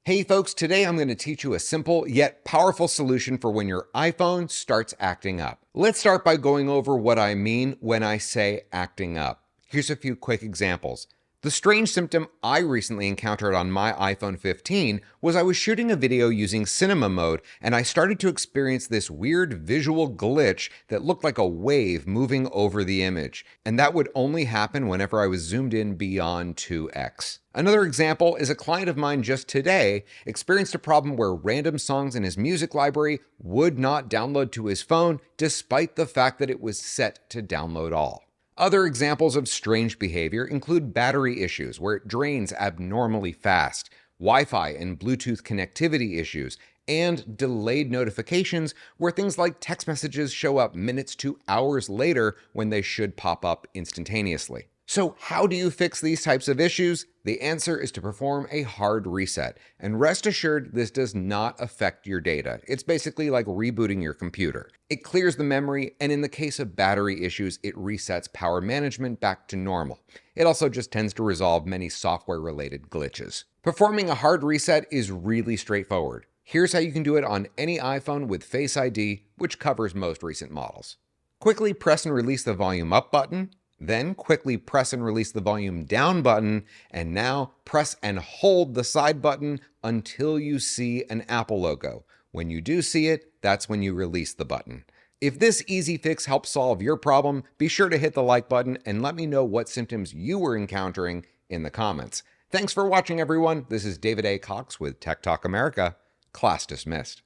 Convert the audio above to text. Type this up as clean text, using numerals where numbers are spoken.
Hey folks, today I'm going to teach you a simple yet powerful solution for when your iPhone starts acting up. Let's start by going over what I mean when I say acting up. Here's a few quick examples. The strange symptom I recently encountered on my iPhone 15 was I was shooting a video using cinema mode and I started to experience this weird visual glitch that looked like a wave moving over the image, and that would only happen whenever I was zoomed in beyond 2x. Another example is a client of mine just today experienced a problem where random songs in his music library would not download to his phone despite the fact that it was set to download all. Other examples of strange behavior include battery issues where it drains abnormally fast, Wi-Fi and Bluetooth connectivity issues, and delayed notifications where things like text messages show up minutes to hours later when they should pop up instantaneously. So how do you fix these types of issues? The answer is to perform a hard reset. And rest assured, this does not affect your data. It's basically like rebooting your computer. It clears the memory, and in the case of battery issues, it resets power management back to normal. It also just tends to resolve many software-related glitches. Performing a hard reset is really straightforward. Here's how you can do it on any iPhone with Face ID, which covers most recent models. Quickly press and release the volume up button. Then quickly press and release the volume down button, and now press and hold the side button until you see an Apple logo. When you do see it, that's when you release the button. If this easy fix helps solve your problem, be sure to hit the like button and let me know what symptoms you were encountering in the comments. Thanks for watching, everyone. This is David A. Cox with Tech Talk America. Class dismissed.